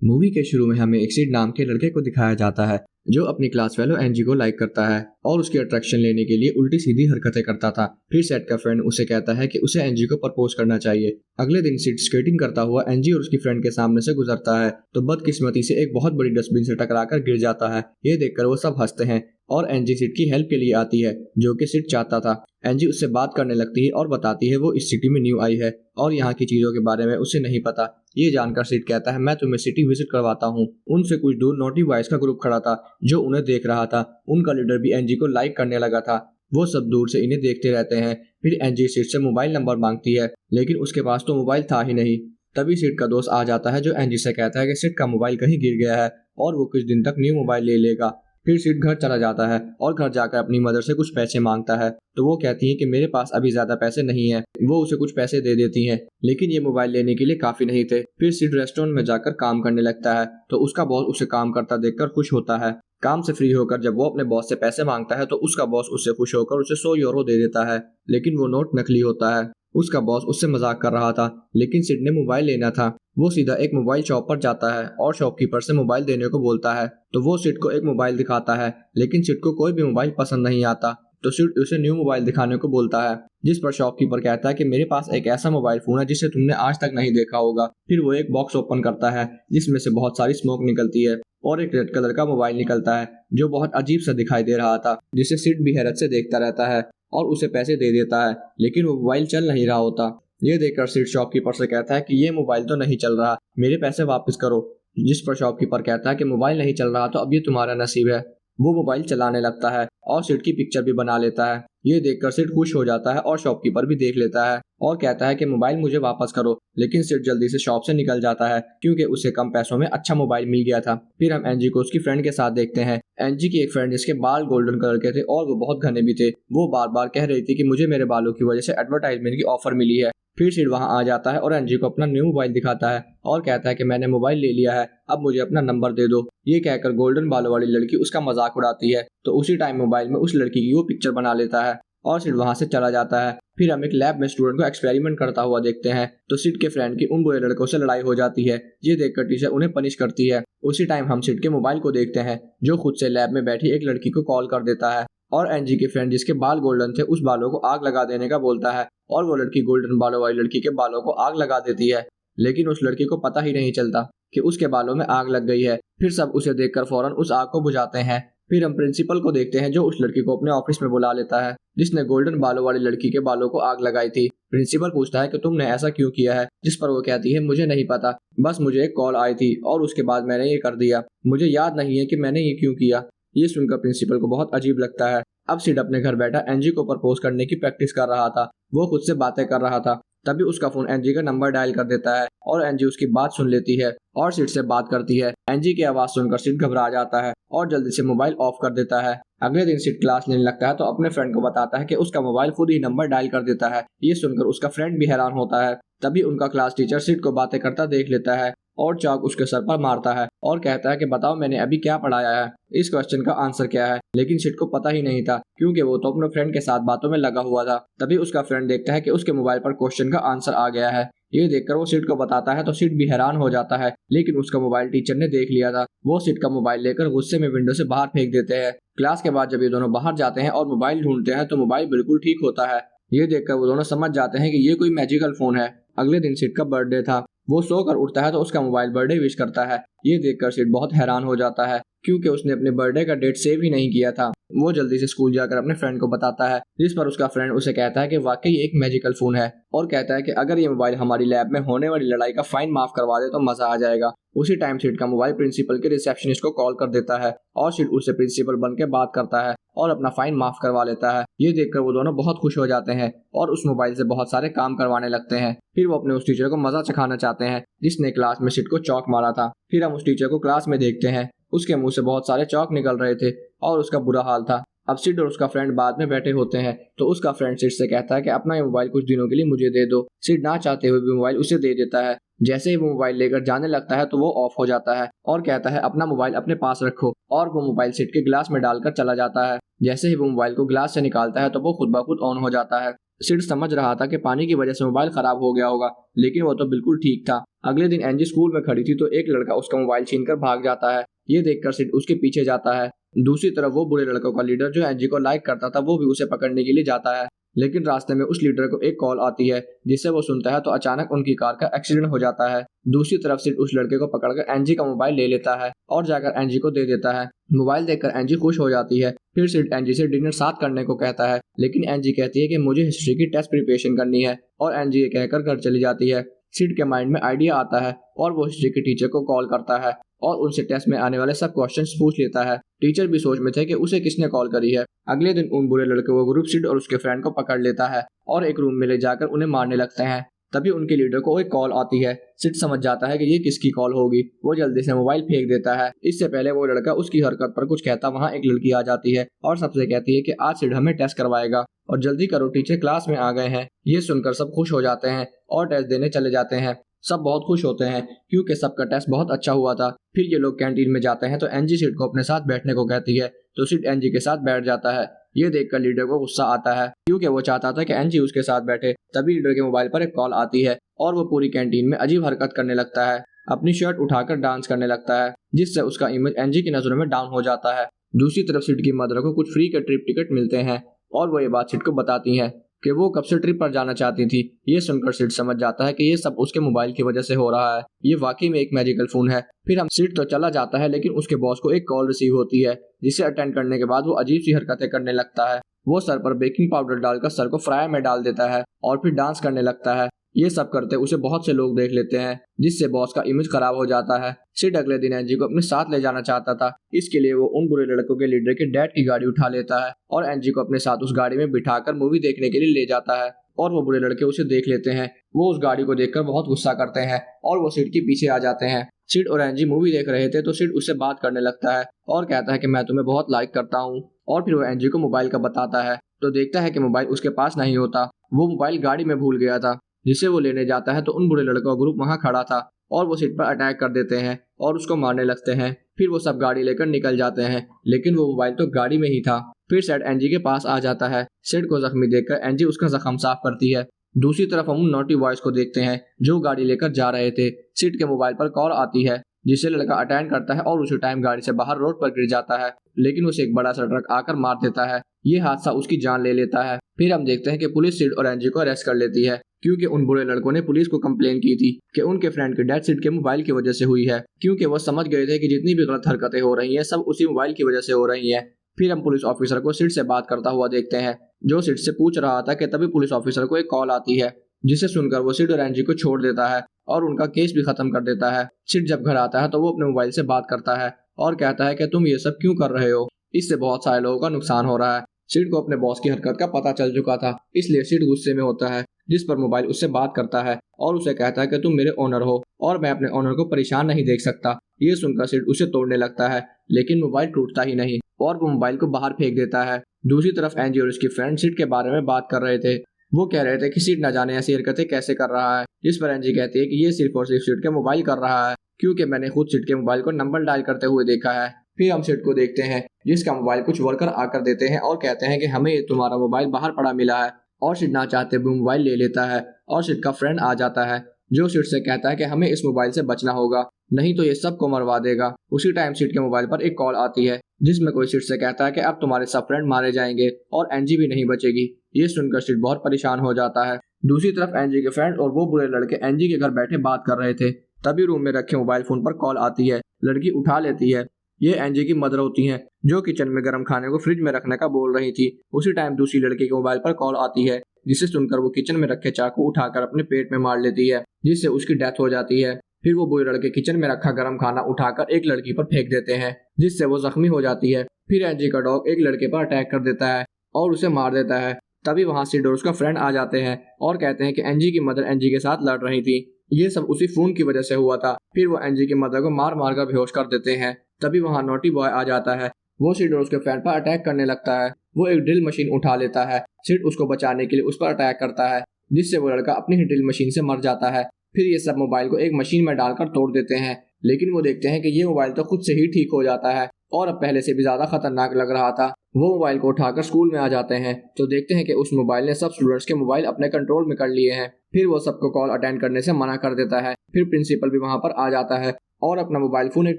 Movie के शुरू में हमें एक सिड नाम के लड़के को दिखाया जाता है जो अपनी क्लास फेलो एंजी को लाइक करता है और उसकी अट्रैक्शन लेने के लिए उल्टी सीधी हरकतें करता था। फिर सेड का फ्रेंड उसे कहता है कि उसे एंजी को प्रपोज करना चाहिए। अगले दिन सिड स्केटिंग करता हुआ एंजी और उसकी फ्रेंड के सामने से गुजरता है तो बदकिस्मती से एक बहुत बड़ी डस्टबिन से टकराकर गिर जाता है। ये देखकर वो सब हंसते हैं और एंजी सिड की हेल्प के लिए आती है जो कि सिड चाहता था। एंजी उससे बात करने लगती है और बताती है वो इस सिटी में न्यू आई है और यहाँ की चीजों के बारे में उसे नहीं पता। ये जानकर सिड कहता है मैं तुम्हें सिटी विजिट करवाता हूँ। उनसे कुछ दूर नोटी बॉयज का ग्रुप खड़ा था जो उन्हें देख रहा था। उनका लीडर भी एंजी को लाइक करने लगा था। वो सब दूर से इन्हें देखते रहते हैं। फिर एंजी सिड से मोबाइल नंबर मांगती है लेकिन उसके पास तो मोबाइल था ही नहीं। तभी सिड का दोस्त आ जाता है जो एंजी से कहता है कि सिड का मोबाइल कहीं गिर गया है और वो कुछ दिन तक न्यू मोबाइल ले लेगा। फिर सिड घर चला जाता है और घर जाकर अपनी मदर से कुछ पैसे मांगता है तो वो कहती है कि मेरे पास अभी ज्यादा पैसे नहीं है। वो उसे कुछ पैसे दे देती हैं लेकिन ये मोबाइल लेने के लिए काफी नहीं थे। फिर सिड रेस्टोरेंट में जाकर काम करने लगता है तो उसका बॉस उसे काम करता देखकर खुश होता है। काम से फ्री होकर जब वो अपने बॉस से पैसे मांगता है तो उसका बॉस उससे खुश होकर उसे 100 यूरो दे देता है लेकिन वो नोट नकली होता है। उसका बॉस उससे मजाक कर रहा था लेकिन सिड ने मोबाइल लेना था। वो सीधा एक मोबाइल शॉप पर जाता है और शॉपकीपर से मोबाइल देने को बोलता है तो वो सिड को एक मोबाइल दिखाता है लेकिन सिड को कोई भी मोबाइल पसंद नहीं आता तो सिड उसे न्यू मोबाइल दिखाने को बोलता है जिस पर शॉपकीपर कहता है कि मेरे पास एक ऐसा मोबाइल फोन है जिसे तुमने आज तक नहीं देखा होगा। फिर वो एक बॉक्स ओपन करता है जिसमें से बहुत सारी स्मोक निकलती है और एक रेड कलर का मोबाइल निकलता है जो बहुत अजीब सा दिखाई दे रहा था जिसे सिड भी हैरत से देखता रहता है और उसे पैसे दे देता है लेकिन वो मोबाइल चल नहीं रहा होता। ये देखकर सिड शॉपकीपर से कहता है कि ये मोबाइल तो नहीं चल रहा, मेरे पैसे वापस करो। जिस पर शॉपकीपर कहता है कि मोबाइल नहीं चल रहा तो अब ये तुम्हारा नसीब है। वो मोबाइल चलाने लगता है और सिड की पिक्चर भी बना लेता है। ये देखकर सिड खुश हो जाता है और शॉपकीपर भी देख लेता है और कहता है कि मोबाइल मुझे वापस करो लेकिन सिड जल्दी से शॉप से निकल जाता है क्योंकि उसे कम पैसों में अच्छा मोबाइल मिल गया था। फिर हम एंजी को उसकी फ्रेंड के साथ देखते हैं। एंजी की एक फ्रेंड जिसके बाल गोल्डन कलर के थे और वो बहुत घने भी थे। वो बार बार कह रही थी कि मुझे मेरे बालों की वजह से एडवर्टाइजमेंट की ऑफर मिली है। फिर सिड वहां आ जाता है और एंजी को अपना न्यू मोबाइल दिखाता है और कहता है कि मैंने मोबाइल ले लिया है, अब मुझे अपना नंबर दे दो। ये कहकर गोल्डन बालों वाली लड़की उसका मजाक उड़ाती है तो उसी टाइम मोबाइल में उस लड़की की वो पिक्चर बना लेता है और सिड वहां से चला जाता है। फिर हम एक लैब में स्टूडेंट को एक्सपेरिमेंट करता हुआ देखते हैं तो सिड के फ्रेंड की उन बुरे लड़कों से लड़ाई हो जाती है। ये देखकर टीचर उन्हें पनिश करती है। उसी टाइम हम सिड के मोबाइल को देखते हैं जो खुद से लैब में बैठी एक लड़की को कॉल कर देता है और एंजी के फ्रेंड जिसके बाल गोल्डन थे उस बालों को आग लगा देने का बोलता है और वो लड़की गोल्डन बालों वाली लड़की के बालों को आग लगा देती है लेकिन उस लड़की को पता ही नहीं चलता कि उसके बालों में आग लग गई है। फिर सब उसे देखकर फौरन उस आग को बुझाते हैं। फिर हम प्रिंसिपल को देखते हैं जो उस लड़की को अपने ऑफिस में बुला लेता है जिसने गोल्डन बालों वाली लड़की के बालों को आग लगाई थी। प्रिंसिपल पूछता है कि तुमने ऐसा क्यों किया है, जिस पर वो कहती है मुझे नहीं पता, बस मुझे एक कॉल आई थी और उसके बाद मैंने ये कर दिया, मुझे याद नहीं है कि मैंने ये क्यों किया। ये सुनकर प्रिंसिपल को बहुत अजीब लगता है। अब सिड अपने घर बैठा एंजी को प्रपोज करने की प्रैक्टिस कर रहा था। वो खुद से बातें कर रहा था तभी उसका फोन एंजी का नंबर डायल कर देता है और एंजी उसकी बात सुन लेती है और सिड से बात करती है। एंजी की आवाज सुनकर सिड घबरा जाता है और जल्दी से मोबाइल ऑफ कर देता है। अगले दिन सिड क्लास लेने लगता है तो अपने फ्रेंड को बताता है कि उसका मोबाइल खुद ही नंबर डायल कर देता है। ये सुनकर उसका फ्रेंड भी हैरान होता है। तभी उनका क्लास टीचर सिड को बातें करता देख लेता है और चाक उसके सर पर मारता है और कहता है कि बताओ मैंने अभी क्या पढ़ाया है, इस क्वेश्चन का आंसर क्या है। लेकिन सिड को पता ही नहीं था क्योंकि वो तो अपने फ्रेंड के साथ बातों में लगा हुआ था। तभी उसका फ्रेंड देखता है कि उसके मोबाइल पर क्वेश्चन का आंसर आ गया है। ये देखकर वो सिड को बताता है तो सिड भी हैरान हो जाता है लेकिन उसका मोबाइल टीचर ने देख लिया था। वो सिड का मोबाइल लेकर गुस्से में विंडो से बाहर फेंक देते हैं। क्लास के बाद जब ये दोनों बाहर जाते हैं और मोबाइल ढूंढते हैं तो मोबाइल बिल्कुल ठीक होता है। ये देखकर वो दोनों समझ जाते हैं कि ये कोई मैजिकल फोन है। अगले दिन सिड का बर्थडे था। वो सोकर उठता है तो उसका मोबाइल बर्थडे विश करता है। ये देखकर सिड बहुत हैरान हो जाता है क्योंकि उसने अपने बर्थडे का डेट सेव ही नहीं किया था। वो जल्दी से स्कूल जाकर अपने फ्रेंड को बताता है जिस पर उसका फ्रेंड उसे कहता है कि वाकई एक मैजिकल फोन है और कहता है कि अगर ये मोबाइल हमारी लैब में होने वाली लड़ाई का फाइन माफ करवा दे तो मजा आ जाएगा। उसी टाइम सिड का मोबाइल प्रिंसिपल के रिसेप्शनिस्ट को कॉल कर देता है और सिड उससे प्रिंसिपल बन के बात करता है और अपना फाइन माफ करवा लेता है। ये देखकर वो दोनों बहुत खुश हो जाते हैं और उस मोबाइल से बहुत सारे काम करवाने लगते हैं। फिर वो अपने उस टीचर को मजा चखाना चाहते हैं जिसने क्लास में सिड को चौक मारा था। फिर हम उस टीचर को क्लास में देखते हैं, उसके मुंह से बहुत सारे चौक निकल रहे थे और उसका बुरा हाल था। अब सिड और उसका फ्रेंड बाद में बैठे होते हैं तो उसका फ्रेंड सिड से कहता है कि अपना ये मोबाइल कुछ दिनों के लिए मुझे दे दो। सिड ना चाहते हुए भी मोबाइल उसे दे देता है। जैसे ही वो मोबाइल लेकर जाने लगता है तो वो ऑफ हो जाता है और कहता है अपना मोबाइल अपने पास रखो और वो मोबाइल सिड के ग्लास में डालकर चला जाता है। जैसे ही वो मोबाइल को ग्लास से निकालता है तो वो खुद ब खुद ऑन हो जाता है। सिड समझ रहा था कि पानी की वजह से मोबाइल खराब हो गया होगा लेकिन वो तो बिल्कुल ठीक था। अगले दिन एंजी स्कूल में खड़ी थी तो एक लड़का उसका मोबाइल छीनकर भाग जाता है। ये देखकर सिड उसके पीछे जाता है। दूसरी तरफ वो बुरे लड़कों का लीडर जो एंजी को लाइक करता था वो भी उसे पकड़ने के लिए जाता है, लेकिन रास्ते में उस लीडर को एक कॉल आती है जिसे वो सुनता है तो अचानक उनकी कार का एक्सीडेंट हो जाता है। दूसरी तरफ सिड उस लड़के को पकड़कर एंजी का मोबाइल ले लेता है और जाकर एंजी को दे देता है। मोबाइल देखकर एंजी खुश हो जाती है। फिर सिड एंजी से डिनर साथ करने को कहता है, लेकिन एंजी कहती है कि मुझे हिस्ट्री की टेस्ट प्रिपरेशन करनी है और एंजी ये कहकर घर चली जाती है। सिड के माइंड में आइडिया आता है और वो हिस्ट्री के टीचर को कॉल करता है और उनसे टेस्ट में आने वाले सब क्वेश्चंस पूछ लेता है। टीचर भी सोच में थे कि उसे किसने कॉल करी है। अगले दिन उन बुरे लड़के वो ग्रुप सिड और उसके फ्रेंड को पकड़ लेता है और एक रूम में ले जाकर उन्हें मारने लगते हैं। तभी उनके लीडर को एक कॉल आती है। सिड समझ जाता है कि ये किसकी कॉल होगी। वो जल्दी से मोबाइल फेंक देता है। इससे पहले वो लड़का उसकी हरकत पर कुछ कहता वहाँ एक लड़की आ जाती है और सबसे कहती है कि आज सिड हमें टेस्ट करवाएगा और जल्दी करो टीचर क्लास में आ गए हैं। ये सुनकर सब खुश हो जाते हैं और टेस्ट देने चले जाते हैं। सब बहुत खुश होते हैं क्योंकि सबका टेस्ट बहुत अच्छा हुआ था। फिर ये लोग कैंटीन में जाते हैं तो एंजी सिड को अपने साथ बैठने को कहती है तो सिड एंजी के साथ बैठ जाता है। ये देखकर लीडर को गुस्सा आता है क्योंकि वो चाहता था कि एंजी उसके साथ बैठे। तभी लीडर के मोबाइल पर एक कॉल आती है और वो पूरी कैंटीन में अजीब हरकत करने लगता है। अपनी शर्ट उठाकर डांस करने लगता है जिससे उसका इमेज एंजी की नजरों में डाउन हो जाता है। दूसरी तरफ सिड की मदर को कुछ फ्री के ट्रिप टिकट मिलते हैं और वो ये बात सिड को बताती है कि वो कब से ट्रिप पर जाना चाहती थी। ये सुनकर सिड समझ जाता है कि ये सब उसके मोबाइल की वजह से हो रहा है। ये वाकई में एक मैजिकल फोन है। फिर हम सिड तो चला जाता है लेकिन उसके बॉस को एक कॉल रिसीव होती है जिसे अटेंड करने के बाद वो अजीब सी हरकतें करने लगता है। वो सर पर बेकिंग पाउडर डालकर सर को फ्रायर में डाल देता है और फिर डांस करने लगता है। ये सब करते उसे बहुत से लोग देख लेते हैं जिससे बॉस का इमेज खराब हो जाता है। सिड अगले दिन एंजी को अपने साथ ले जाना चाहता था। इसके लिए वो उन बुरे लड़कों के लीडर के डैड की गाड़ी उठा लेता है और एंजी को अपने साथ उस गाड़ी में बिठाकर मूवी देखने के लिए ले जाता है और वो बुरे लड़के उसे देख लेते हैं। वो उस गाड़ी को देखकर बहुत गुस्सा करते हैं और वो सिड के पीछे आ जाते हैं। सिड और एंजी मूवी देख रहे थे तो सिड उससे बात करने लगता है और कहता है कि मैं तुम्हें बहुत लाइक करता हूँ और फिर वो एंजी को मोबाइल का बताता है तो देखता है कि मोबाइल उसके पास नहीं होता। वो मोबाइल गाड़ी में भूल गया था जिसे वो लेने जाता है तो उन बुरे लड़कों का ग्रुप वहां खड़ा था और वो सिड पर अटैक कर देते हैं और उसको मारने लगते हैं। फिर वो सब गाड़ी लेकर निकल जाते हैं लेकिन वो मोबाइल तो गाड़ी में ही था। फिर सिड एंजी के पास आ जाता है। सिड को जख्मी देखकर एंजी उसका जख्म साफ करती है। दूसरी तरफ हम नॉटी बॉयज को देखते हैं जो गाड़ी लेकर जा रहे थे। सिड के मोबाइल पर कॉल आती है जिसे लड़का अटेंड करता है और उसी टाइम गाड़ी से बाहर रोड पर गिर जाता है, लेकिन उसे एक बड़ा सा ट्रक आकर मार देता है। ये हादसा उसकी जान ले लेता है। फिर हम देखते हैं कि पुलिस सिड और एंजी को अरेस्ट कर लेती है क्योंकि उन बुरे लड़कों ने पुलिस को कंप्लेन की थी कि उनके फ्रेंड की डेथ सिड के मोबाइल की वजह से हुई है, क्योंकि वो समझ गए थे कि जितनी भी गलत हरकतें हो रही हैं सब उसी मोबाइल की वजह से हो रही हैं। फिर हम पुलिस ऑफिसर को सिड से बात करता हुआ देखते हैं जो सिड से पूछ रहा था कि तभी पुलिस ऑफिसर को एक कॉल आती है जिसे सुनकर वो सिड और एंजी को छोड़ देता है और उनका केस भी खत्म कर देता है। सिड जब घर आता है तो वो अपने मोबाइल से बात करता है और कहता है कि तुम ये सब क्यों कर रहे हो, इससे बहुत सारे लोगों का नुकसान हो रहा है। सिड को अपने बॉस की हरकत का पता चल चुका था इसलिए सिड गुस्से में होता है, जिस पर मोबाइल उससे बात करता है और उसे कहता है कि तुम मेरे ओनर हो और मैं अपने ओनर को परेशान नहीं देख सकता। ये सुनकर सिड उसे तोड़ने लगता है लेकिन मोबाइल टूटता ही नहीं और वो मोबाइल को बाहर फेंक देता है। दूसरी तरफ एंजी और उसकी फ्रेंड सिड के बारे में बात कर रहे थे। वो कह रहे थे कि सिड न जाने ऐसी हरकतें कैसे कर रहा है, जिस पर एंजी कहती है कि ये सिर्फ और सिर्फ सिड के मोबाइल कर रहा है क्योंकि मैंने खुद सिड के मोबाइल को नंबर डायल करते हुए देखा है। फिर हम सिड को देखते हैं जिसका मोबाइल कुछ वर्कर आकर देते हैं और कहते हैं कि हमें तुम्हारा मोबाइल बाहर पड़ा मिला है और सिड ना चाहते भी मोबाइल ले लेता है और सिड का फ्रेंड आ जाता है जो सिड से कहता है कि हमें इस मोबाइल से बचना होगा नहीं तो ये सबको मरवा देगा। उसी टाइम सिड के मोबाइल पर एक कॉल आती है जिसमें कोई सिड से कहता है कि अब तुम्हारे सब फ्रेंड मारे जाएंगे और एंजी भी नहीं बचेगी। ये सुनकर सिड बहुत परेशान हो जाता है। दूसरी तरफ एंजी के फ्रेंड और वो बुरे लड़के एंजी के घर बैठे बात कर रहे थे। तभी रूम में रखे मोबाइल फोन पर कॉल आती है। लड़की उठा लेती है। ये एंजी की मदर होती हैं जो किचन में गर्म खाने को फ्रिज में रखने का बोल रही थी। उसी टाइम दूसरी लड़की के मोबाइल पर कॉल आती है जिसे सुनकर वो किचन में रखे चाकू उठाकर अपने पेट में मार लेती है जिससे उसकी डेथ हो जाती है। फिर वो बुरे लड़के किचन में रखा गर्म खाना उठाकर एक लड़की पर फेंक देते हैं जिससे वो जख्मी हो जाती है। फिर एंजी का डॉग एक लड़के पर अटैक कर देता है और उसे मार देता है। तभी वहां सिड और उसका फ्रेंड आ जाते हैं और कहते हैं कि एंजी की मदर एंजी के साथ लड़ रही थी, ये सब उसी फोन की वजह से हुआ था। फिर वो एंजी की मदर को मार मार कर बेहोश कर देते हैं। तभी वहां नोटी बॉय आ जाता है। वो सिड और उसके फ्रेंड पर अटैक करने लगता है। वो एक ड्रिल मशीन उठा लेता है। सिड उसको बचाने के लिए उस पर अटैक करता है जिससे वो लड़का अपनी ही ड्रिल मशीन से मर जाता है। फिर ये सब मोबाइल को एक मशीन में डालकर तोड़ देते हैं, लेकिन वो देखते हैं कि ये मोबाइल तो खुद से ही ठीक हो जाता है और अब पहले से भी ज्यादा खतरनाक लग रहा था। वो मोबाइल को उठाकर स्कूल में आ जाते हैं तो देखते हैं कि उस मोबाइल ने सब स्टूडेंट्स के मोबाइल अपने कंट्रोल में कर लिए हैं। फिर वो सबको कॉल अटेंड करने से मना कर देता है। फिर प्रिंसिपल भी वहाँ पर आ जाता है और अपना मोबाइल फोन एक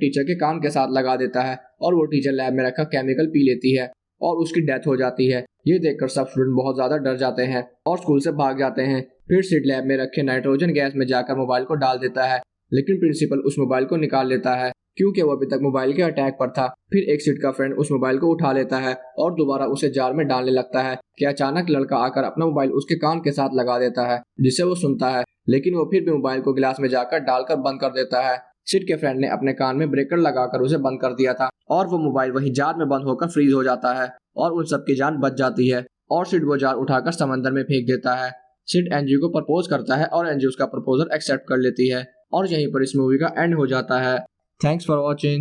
टीचर के कान के साथ लगा देता है और वो टीचर लैब में रखा केमिकल पी लेती है और उसकी डेथ हो जाती है। ये देखकर सब स्टूडेंट बहुत ज्यादा डर जाते हैं और स्कूल से भाग जाते हैं। फिर सिड लैब में रखे नाइट्रोजन गैस में जाकर मोबाइल को डाल देता है, लेकिन प्रिंसिपल उस मोबाइल को निकाल लेता है क्योंकि वो अभी तक मोबाइल के अटैक पर था। फिर एक सिड का फ्रेंड उस मोबाइल को उठा लेता है और दोबारा उसे जार में डालने लगता है कि अचानक लड़का आकर अपना मोबाइल उसके कान के साथ लगा देता है, जिसे वो सुनता है, लेकिन वो फिर भी मोबाइल को गिलास में जाकर डालकर बंद कर देता है। सिड के फ्रेंड ने अपने कान में ब्रेकर लगाकर उसे बंद कर दिया था और वो मोबाइल वहीं जार में बंद होकर फ्रीज हो जाता है और उन सबकी जान बच जाती है और सिड वो जार उठाकर समंदर में फेंक देता है। सिड एंजी को प्रपोज करता है और एंजी उसका प्रपोजल एक्सेप्ट कर लेती है और यहीं पर इस मूवी का एंड हो जाता है। Thanks for watching.